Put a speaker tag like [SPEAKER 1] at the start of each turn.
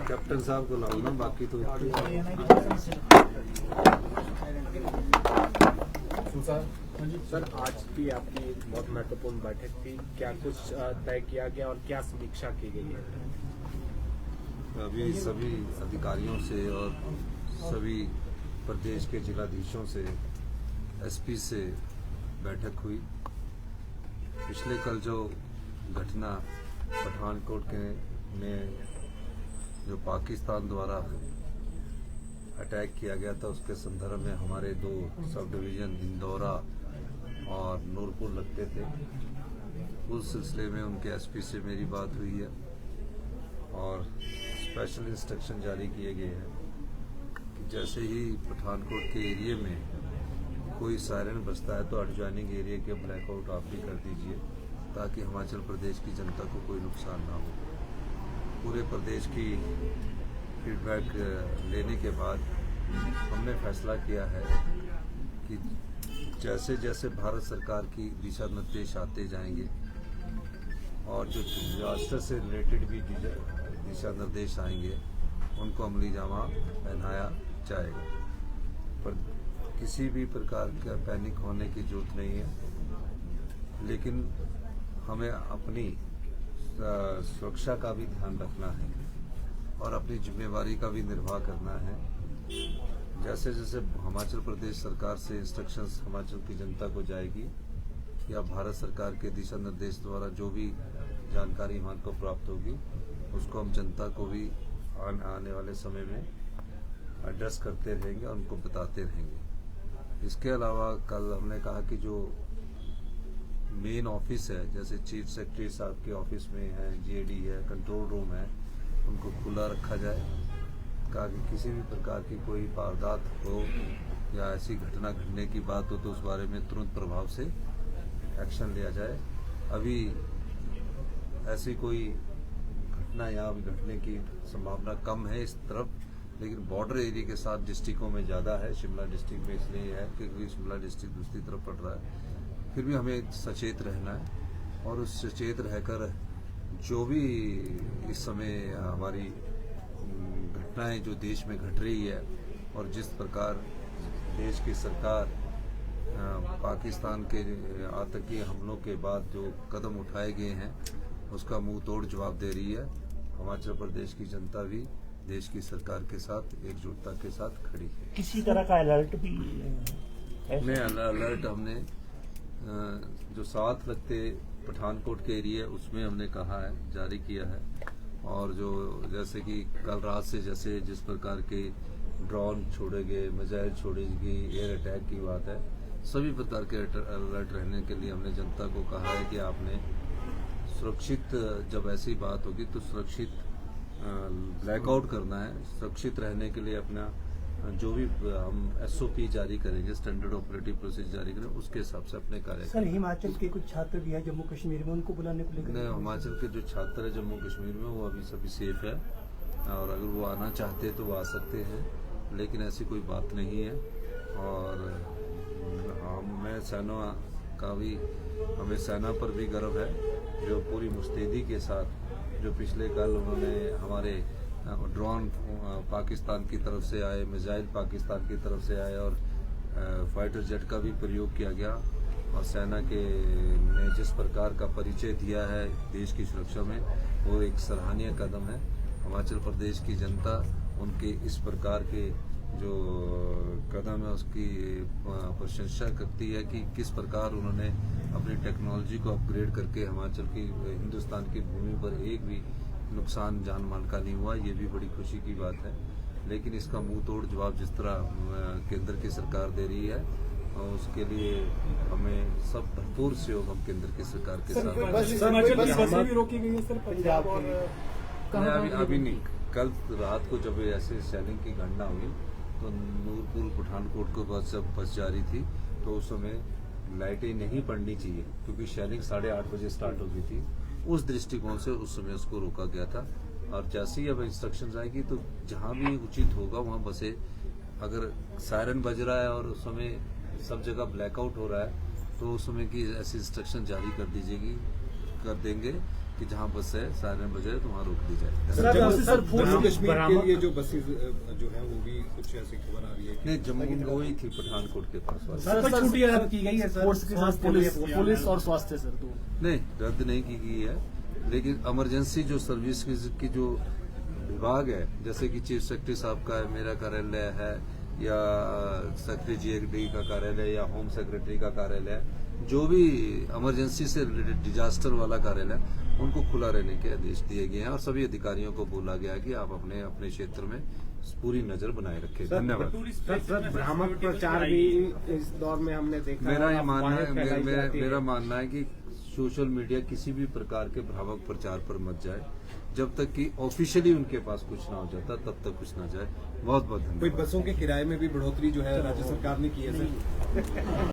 [SPEAKER 1] Captain साहब को लाओ ना, बाकी तो
[SPEAKER 2] सर आज की आपकी बहुत महत्वपूर्ण बैठक थी, क्या कुछ तय किया गया और क्या समीक्षा की गई है?
[SPEAKER 1] अभी सभी अधिकारियों से और सभी प्रदेश के जिलाधीशों से, एसपी से बैठक हुई। पिछले कल जो घटना पठानकोट के में जो पाकिस्तान द्वारा अटैक किया गया था, उसके संदर्भ में हमारे 2 सब डिवीज़न इंदौरा और नूरपुर लगते थे। उस सिलसिले में उनके एसपी से मेरी बात हुई है और स्पेशल इंस्ट्रक्शन जारी किए गए हैं कि जैसे ही पठानकोट के एरिया में कोई सायरन बजता है तो एडजॉइनिंग एरिया के ब्लैकआउट आप भी कर दीजिए, ताकि हिमाचल प्रदेश की जनता को कोई नुकसान ना हो। पूरे प्रदेश की फीडबैक लेने के बाद हमने फैसला किया है कि जैसे जैसे भारत सरकार की दिशा निर्देश आते जाएंगे और जो डिजास्टर से रिलेटेड भी दिशा निर्देश आएंगे, उनको अमली जामा पहनाया जाएगा। पर किसी भी प्रकार का पैनिक होने की जरूरत नहीं है, लेकिन हमें अपनी सुरक्षा का भी ध्यान रखना है और अपनी जिम्मेवारी का भी निर्वाह करना है। जैसे जैसे हिमाचल प्रदेश सरकार से इंस्ट्रक्शंस हिमाचल की जनता को जाएगी या भारत सरकार के दिशा निर्देश द्वारा जो भी जानकारी हमारे को प्राप्त होगी, उसको हम जनता को भी आने वाले समय में एड्रेस करते रहेंगे और उनको बताते रहेंगे। इसके अलावा कल हमने कहा कि जो मेन ऑफिस है, जैसे चीफ सेक्रेटरी साहब के ऑफिस में है, जीएडी है, कंट्रोल रूम है, उनको खुला रखा जाए। कहा कि किसी भी प्रकार की कोई वारदात हो या ऐसी घटना घटने की बात हो तो उस बारे में तुरंत प्रभाव से एक्शन लिया जाए। अभी ऐसी कोई घटना यहाँ घटने की संभावना कम है इस तरफ, लेकिन बॉर्डर एरिया के साथ डिस्ट्रिक्टों में ज़्यादा है। शिमला डिस्ट्रिक्ट में इसलिए है क्योंकि शिमला डिस्ट्रिक्ट दूसरी तरफ पड़ रहा है। फिर भी हमें सचेत रहना है और उस सचेत रहकर जो भी इस समय हमारी घटनाएं जो देश में घट रही है और जिस प्रकार देश की सरकार पाकिस्तान के आतंकी हमलों के बाद जो कदम उठाए गए हैं उसका मुंह तोड़ जवाब दे रही है। हिमाचल प्रदेश की जनता भी देश की सरकार के साथ एकजुटता के साथ खड़ी है।
[SPEAKER 3] किसी तरह का अलर्ट भी
[SPEAKER 1] अलर्ट हमने जो साथ लगते पठानकोट के एरिया उसमें हमने कहा है, जारी किया है। और जो जैसे कि कल रात से जैसे जिस प्रकार के ड्रोन छोड़े गए, मिसाइल छोड़ी गई, एयर अटैक की बात है, सभी प्रकार के अलर्ट रहने के लिए हमने जनता को कहा है कि आपने सुरक्षित, जब ऐसी बात होगी तो सुरक्षित ब्लैकआउट करना है। सुरक्षित रहने के लिए अपना जो भी हम एसओपी जारी करेंगे, स्टैंडर्ड ऑपरेटिव प्रोसीजर जारी करेंगे, उसके हिसाब से अपने कार्य
[SPEAKER 3] सर, हिमाचल के कुछ छात्र भी हैं जम्मू कश्मीर में, उनको बुलाने को लेकर
[SPEAKER 1] नहीं, हिमाचल के जो छात्र है जम्मू कश्मीर में वो अभी सभी सेफ है और अगर वो आना चाहते हैं तो वो आ सकते हैं, लेकिन ऐसी कोई बात नहीं है। और मैं सेना का भी, हमें सेना पर भी गर्व है जो पूरी मुस्तैदी के साथ जो पिछले कल उन्होंने हमारे ड्रोन पाकिस्तान की तरफ से आए, मिसाइल पाकिस्तान की तरफ से आए और फाइटर जेट का भी प्रयोग किया गया और सेना के ने जिस प्रकार का परिचय दिया है देश की सुरक्षा में, वो एक सराहनीय कदम है। हिमाचल प्रदेश की जनता उनके इस प्रकार के जो कदम है उसकी प्रशंसा करती है कि किस प्रकार उन्होंने अपनी टेक्नोलॉजी को अपग्रेड करके हिमाचल की, हिंदुस्तान की भूमि पर एक भी नुकसान जान माल का नहीं हुआ। ये भी बड़ी खुशी की बात है। लेकिन इसका मुंह तोड़ जवाब जिस तरह केंद्र की सरकार दे रही है और उसके लिए हमें सब भरपूर सहयोग हम केंद्र की सरकार के साथ
[SPEAKER 2] भी रोकी गई है सर पंजाब और
[SPEAKER 1] अभी नहीं। कल रात को जब ऐसे सैनिक की घटना हुई तो नूरपुर पठानकोट को बस जा रही थी, तो उस समय लाइटें नहीं पड़नी चाहिए क्योंकि सैनिक 8:30 बजे स्टार्ट हो गई थी। उस दृष्टिकोण से उस समय उसको रोका गया था। और जैसे ही अब इंस्ट्रक्शंस आएगी तो जहां भी उचित होगा वहां बसे, अगर सायरन बज रहा है और उस समय सब जगह ब्लैकआउट हो रहा है तो उस समय की ऐसी इंस्ट्रक्शन जारी कर देंगे कि जहां बस है साइरन बजे तो वहां रोक दी जाए।
[SPEAKER 4] जम्मू कश्मीर के
[SPEAKER 2] बरामद-
[SPEAKER 4] लिए जो बसेज जो है वो भी कुछ ऐसी खबर आ रही है कि
[SPEAKER 1] नहीं, जम्मू में वही थी पठानकोट के पास वाली।
[SPEAKER 3] सर कुछ छुट्टियां रद्द की गई है सर
[SPEAKER 5] फोर्स के साथ पुलिस और स्वास्थ्य सर तो
[SPEAKER 1] नहीं, रद्द नहीं की गई है, लेकिन इमरजेंसी जो सर्विस की जो विभाग है, जैसे कि चीफ सेक्रेटरी साहब का है, मेरा कार्यालय है, या सेक्रेटरी GAD का कार्यालय या होम सेक्रेटरी का कार्यालय, जो भी इमरजेंसी से रिलेटेड डिजास्टर वाला कार्यालय, उनको खुला रहने के आदेश दिए गए हैं और सभी अधिकारियों को बोला गया है कि आप अपने अपने क्षेत्र में पूरी नजर बनाए रखें। धन्यवाद।
[SPEAKER 2] सर भ्रामक प्रचार भी इस दौर में हमने देखा
[SPEAKER 1] मेरा ये मानना
[SPEAKER 2] अफवाहें
[SPEAKER 1] है,
[SPEAKER 2] फैलाई जाती
[SPEAKER 1] मेरा
[SPEAKER 2] हैं।
[SPEAKER 1] मानना है कि सोशल मीडिया किसी भी प्रकार के भ्रामक प्रचार पर मत जाए, जब तक कि ऑफिशियली उनके पास कुछ ना हो जाता तब तक कुछ ना जाए। बहुत बहुत
[SPEAKER 4] कोई
[SPEAKER 1] धन्यवाद।
[SPEAKER 4] बसों के किराए में भी बढ़ोतरी जो है राज्य सरकार ने की है सर।